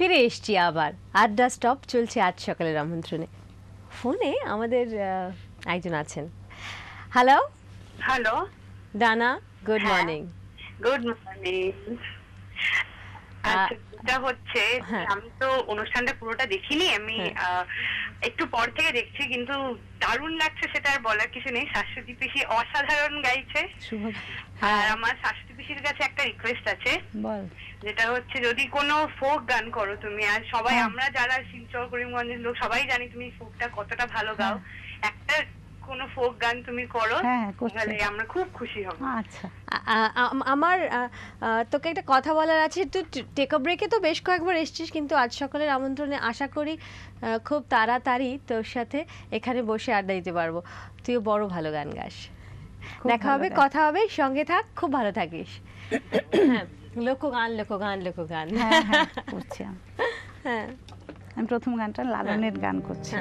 ফিরে এসছি আবার আড্ডা স্টপ চলছে আজ সকালের আমন্ত্রণে। ফোনে আমাদের একজন আছেন। হ্যালো হ্যালো ডানা, গুড মর্নিং। Good morning. এটা হচ্ছে আমি তো অনুষ্ঠানটা পুরোটা দেখিনি, আমি একটু পর থেকে দেখছি, কিন্তু দারুণ লাগছে, সেটা আর বলার কিছু নেই। শাশ্বতী পিসি অসাধারণ গাইছে। আর আমার শাশ্বতী পিসির কাছে একটা রিকোয়েস্ট আছে, যেটা হচ্ছে যদি কোনো ফোক গান করো তুমি, আর সবাই আমরা যারা শিলচর করিমগঞ্জের লোক সবাই জানি তুমি ফোকটা কতটা ভালো গাও, একটা কোনো ফোক গান তুমি করো, তাহলে আমরা খুব খুশি হব। আচ্ছা, আমার তোকে একটা কথা বলার আছে। তুই টেক আ ব্রেকে তো বেশ কয়েকবার এসেছিস, কিন্তু আজ সকালের আমন্ত্রণে আশা করি খুব তাড়াতাড়ি তোর সাথে এখানে বসে আড্ডা দিতে পারবো। তুইও বড় ভালো গান গাস। দেখা হবে, কথা হবে, সঙ্গে থাক, খুব ভালো থাকিস। হ্যাঁ, লোকগান লোকগান লোকগান করছি। হ্যাঁ, আমি প্রথম গানটা লালনের গান করছি।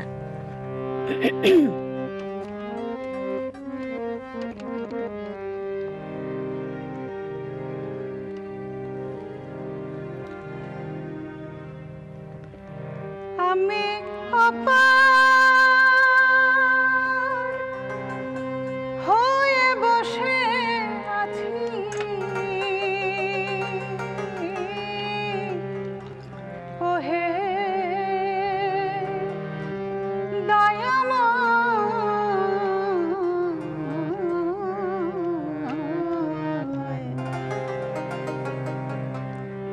আমি হয়ে বসে আছি, ওহে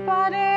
পারে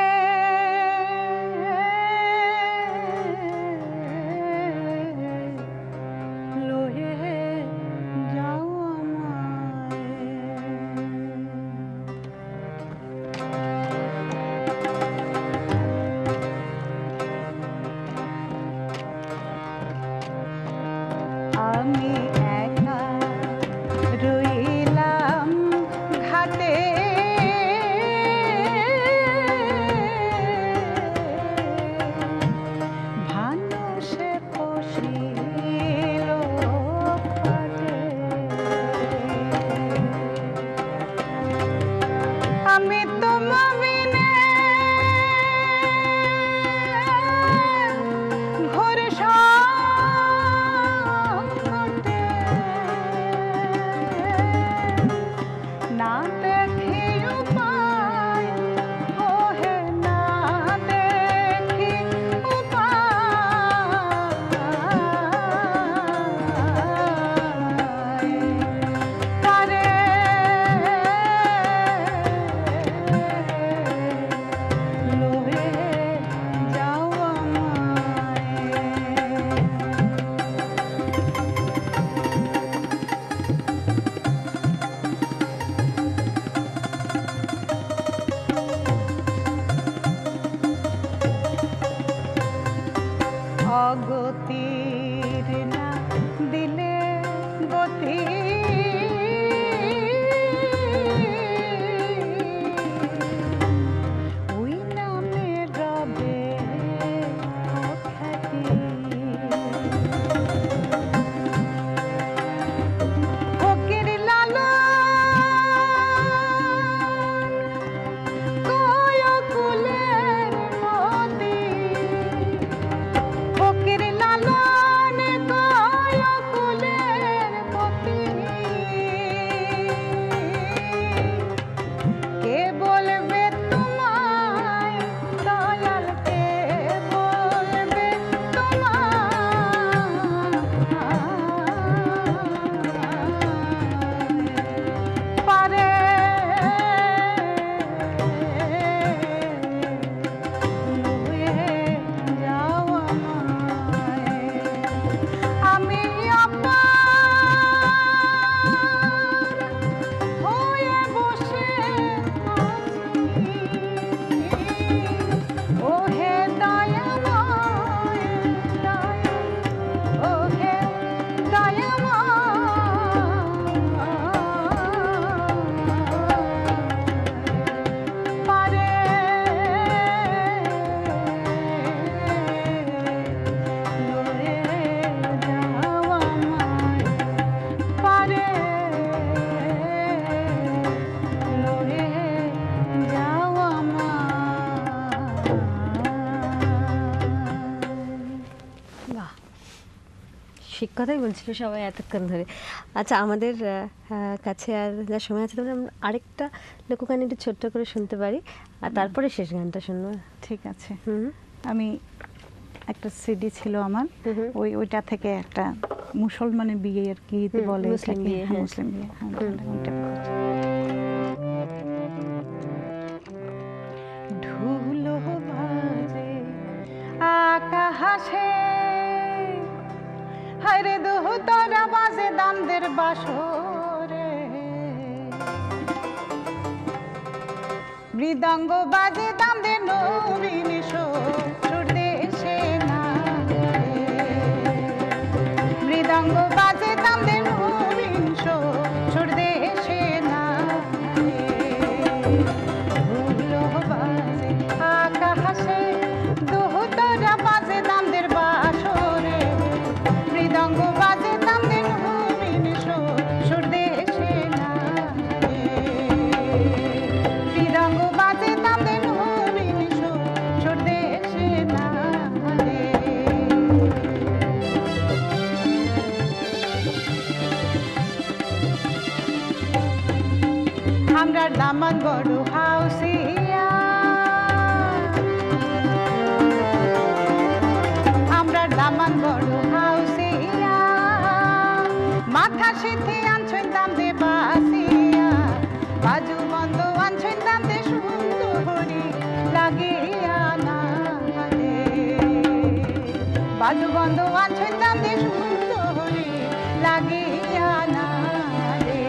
কথাই বলছিল সবাই এতক্ষণ ধরে। আচ্ছা, আমাদের কাছে আর যা সময় আছে, আমরা আরেকটা লোকগান একটু ছোট্ট করে শুনতে পারি, আর তারপরে শেষ গানটা শুনবো। ঠিক আছে। হুম। আমি একটা সিডি ছিল আমার, ওইটা থেকে একটা মুসলমানের বিয়ে আর কি বলে, মুসলিম বিয়ে, হ্যাঁ। মুসলিম বিয়ে, ওইটা ঢুলো বাজে আকাশে, হায়রে দোহতরা বাজে দামদের বাসরে, মৃদঙ্গ বাজে দামদের নবীন সুর দেশে না, মৃদঙ্গ বাজে দামদের নবীন সুর দেশে না, ধুলো বাজে আকাশে দোহতরা বাজে দামদের বাসরে, মৃদঙ্গ বাজে দামদের নবীন সুর দেশে না, মৃদঙ্গ বাজে দামদের নবীন সুর দেশে না। আমরার দামান বড় হাউসিয়া, আমরার দামান বড় হাউসিয়া, মাথা সিথি আনছেন দাম দে বাসিয়া, বাজু বন্ধ আনছেন দাম দে সুন্দরী লাগিয়া না রে, বাজু বন্ধ আনছেন দাম দে সুন্দরী লাগিয়া না রে।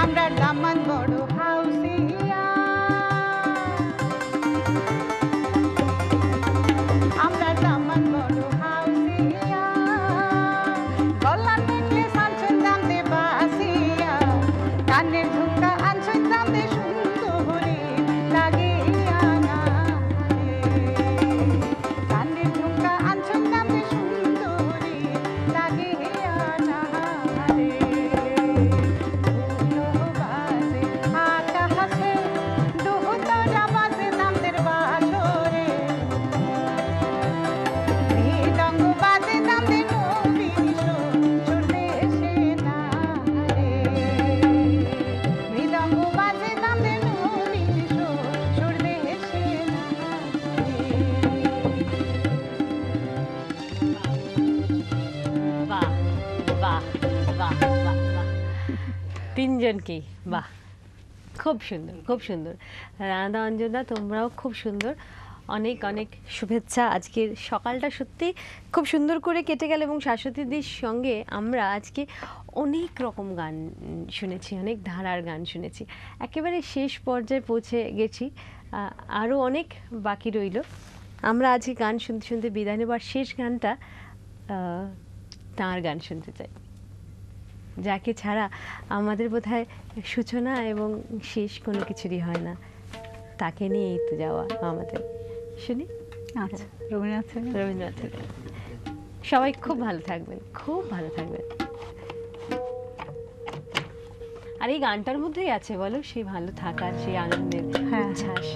আমরা দামান বড় হাউসিয়া, আমরা দামান বড় হাউসিয়া, গলার নেকলেস আনছেন দাম দে বাসিয়া, কানের ঝুমকা আনছেন দাম দে সুন্দরী লাগিয়া না রে, কানের ঝুমকা আনছেন দাম দে সুন্দরী লাগিয়া না রে। ধুলো বাজে আকাশে দোহতরা বাজে দামদের বাসরে, মৃদঙ্গ বাজে দামদের নবীন সুর দেশে না রে, মৃদঙ্গ বাজে দামদের নবীন সুর দেশে না রে। বাহ বাহ বাহ বাহ বাহ, তিনজনকেই বাহ, খুব সুন্দর খুব সুন্দর। রানাদা, অঞ্জনা, তোমরাও খুব সুন্দর। অনেক অনেক শুভেচ্ছা। আজকের সকালটা সত্যি খুব সুন্দর করে কেটে গেল, এবং শাশ্বতীদির সঙ্গে আমরা আজকে অনেক রকম গান শুনেছি, অনেক ধারার গান শুনেছি, একেবারে শেষ পর্যায়ে পৌঁছে গেছি, আরও অনেক বাকি রইল। আমরা আজকে গান শুনতে শুনতে বিদায় নেব, আর শেষ গানটা তাঁর গান শুনতে চাই, যাকে ছাড়া আমাদের বোধহয় সূচনা এবং শেষ কোনো কিছুরই হয় না, তাকে নিয়েই তো যাওয়া আমাদের। শুনি। আচ্ছা, রবীন্দ্রনাথের রবীন্দ্রনাথের গান। সবাই খুব ভালো থাকবেন, খুব ভালো থাকবেন। আর এই গানটার মধ্যেই আছে বলো সেই ভালো থাকার, সেই আনন্দের উচ্ছ্বাস।